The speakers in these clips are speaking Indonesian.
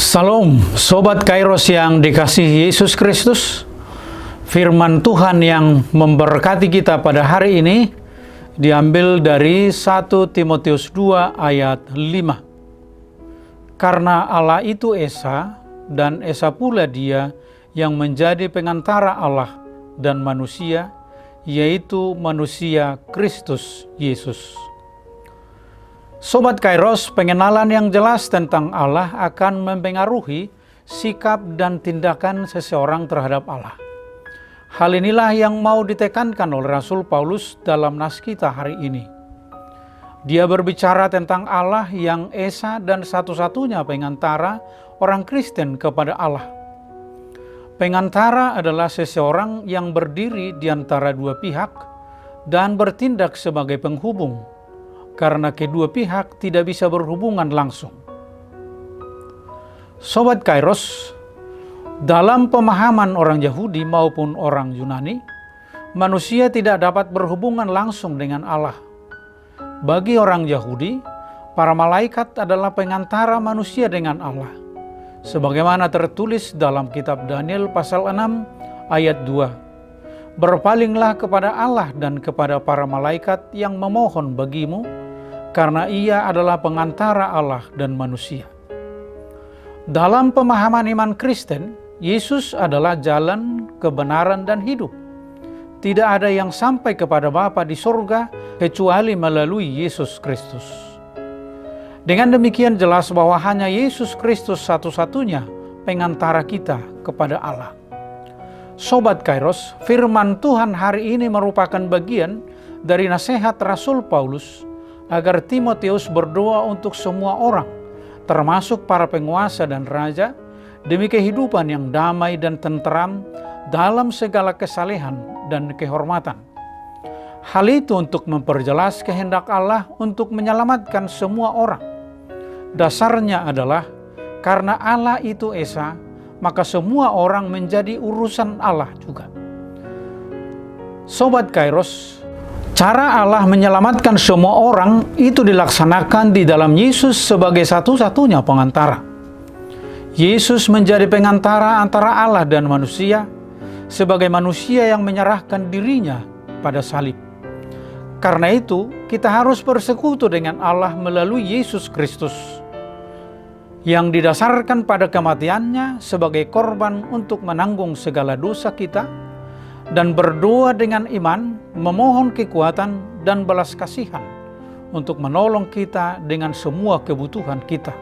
Salam, Sobat Kairos yang dikasihi Yesus Kristus. Firman Tuhan yang memberkati kita pada hari ini diambil dari 1 Timotius 2 ayat 5. Karena Allah itu Esa, dan Esa pula Dia yang menjadi pengantara Allah dan manusia, yaitu manusia Kristus Yesus. Sobat Kairos, pengenalan yang jelas tentang Allah akan mempengaruhi sikap dan tindakan seseorang terhadap Allah. Hal inilah yang mau ditekankan oleh Rasul Paulus dalam nas kita hari ini. Dia berbicara tentang Allah yang Esa dan satu-satunya pengantara orang Kristen kepada Allah. Pengantara adalah seseorang yang berdiri di antara dua pihak dan bertindak sebagai penghubung, karena kedua pihak tidak bisa berhubungan langsung. Sobat Kairos, dalam pemahaman orang Yahudi maupun orang Yunani, manusia tidak dapat berhubungan langsung dengan Allah. Bagi orang Yahudi, para malaikat adalah pengantara manusia dengan Allah, sebagaimana tertulis dalam kitab Daniel pasal 6 ayat 2. Berpalinglah kepada Allah dan kepada para malaikat yang memohon bagimu, karena Ia adalah pengantara Allah dan manusia. Dalam pemahaman iman Kristen, Yesus adalah jalan, kebenaran, dan hidup. Tidak ada yang sampai kepada Bapa di surga kecuali melalui Yesus Kristus. Dengan demikian jelas bahwa hanya Yesus Kristus satu-satunya pengantara kita kepada Allah. Sobat Kairos, firman Tuhan hari ini merupakan bagian dari nasihat Rasul Paulus agar Timotius berdoa untuk semua orang, termasuk para penguasa dan raja, demi kehidupan yang damai dan tenteram dalam segala kesalehan dan kehormatan. Hal itu untuk memperjelas kehendak Allah untuk menyelamatkan semua orang. Dasarnya adalah karena Allah itu Esa, maka semua orang menjadi urusan Allah juga. Sobat Kairos, cara Allah menyelamatkan semua orang itu dilaksanakan di dalam Yesus sebagai satu-satunya pengantara. Yesus menjadi pengantara antara Allah dan manusia sebagai manusia yang menyerahkan dirinya pada salib. Karena itu, kita harus bersekutu dengan Allah melalui Yesus Kristus yang didasarkan pada kematiannya sebagai korban untuk menanggung segala dosa kita, dan berdoa dengan iman, memohon kekuatan dan belas kasihan untuk menolong kita dengan semua kebutuhan kita.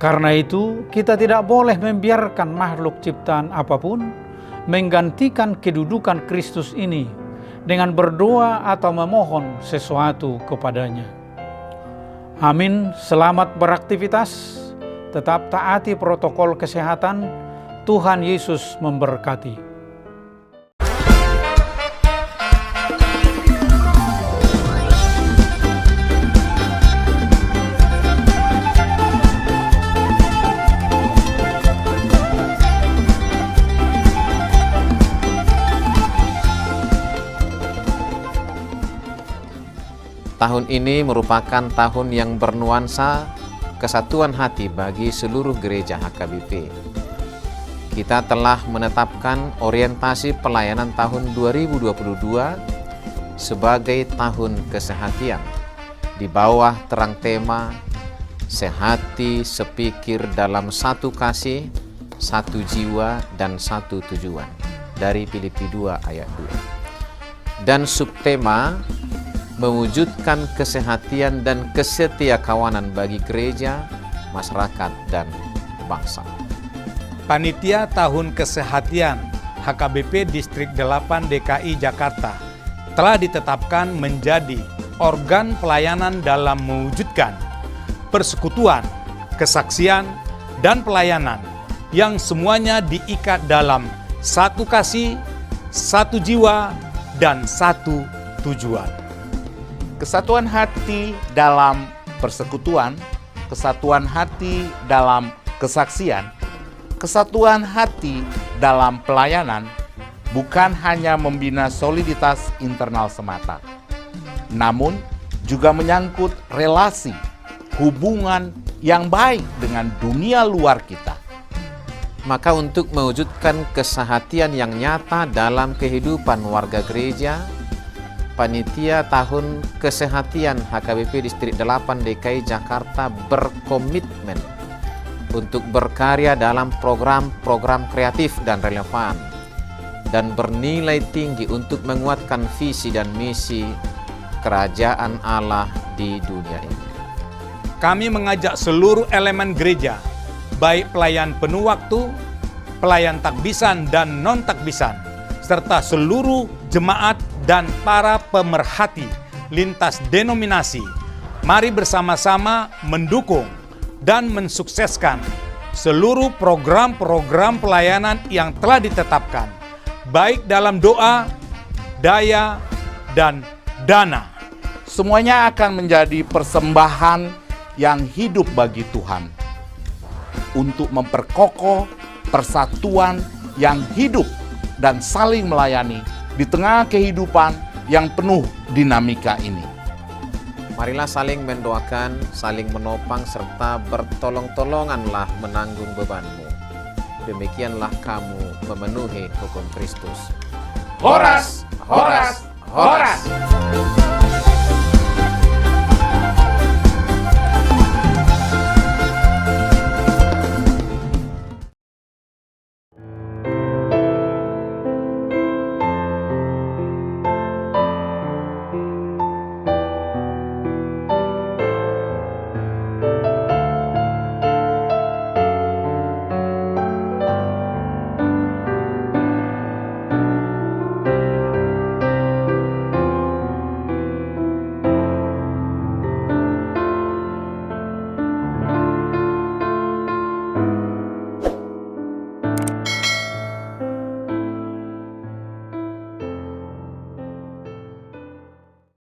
Karena itu, kita tidak boleh membiarkan makhluk ciptaan apapun menggantikan kedudukan Kristus ini dengan berdoa atau memohon sesuatu kepadanya. Amin. Selamat beraktivitas, tetap taati protokol kesehatan. Tuhan Yesus memberkati. Tahun ini merupakan tahun yang bernuansa kesatuan hati bagi seluruh gereja HKBP. Kita telah menetapkan orientasi pelayanan tahun 2022 sebagai tahun kesehatian di bawah terang tema sehati sepikir dalam satu kasih, satu jiwa, dan satu tujuan dari Filipi 2 ayat 2. Dan subtema mewujudkan kesehatian dan kesetiakawanan bagi gereja, masyarakat, dan bangsa. Panitia Tahun Kesehatian HKBP Distrik 8 DKI Jakarta telah ditetapkan menjadi organ pelayanan dalam mewujudkan persekutuan, kesaksian, dan pelayanan yang semuanya diikat dalam satu kasih, satu jiwa, dan satu tujuan. Kesatuan hati dalam persekutuan, kesatuan hati dalam kesaksian, kesatuan hati dalam pelayanan bukan hanya membina soliditas internal semata, namun juga menyangkut relasi, hubungan yang baik dengan dunia luar kita. Maka untuk mewujudkan kesehatian yang nyata dalam kehidupan warga gereja, Panitia Tahun Kesehatian HKBP Distrik 8 DKI Jakarta berkomitmen untuk berkarya dalam program-program kreatif dan relevan dan bernilai tinggi untuk menguatkan visi dan misi Kerajaan Allah di dunia ini. Kami mengajak seluruh elemen gereja, baik pelayan penuh waktu, pelayan takbisan dan non-takbisan, serta seluruh jemaat dan para pemerhati lintas denominasi, mari bersama-sama mendukung dan mensukseskan seluruh program-program pelayanan yang telah ditetapkan, baik dalam doa, daya, dan dana. Semuanya akan menjadi persembahan yang hidup bagi Tuhan untuk memperkokoh persatuan yang hidup dan saling melayani di tengah kehidupan yang penuh dinamika ini. Marilah saling mendoakan, saling menopang, serta bertolong-tolonganlah menanggung bebanmu. Demikianlah kamu memenuhi hukum Kristus. Horas, horas, horas!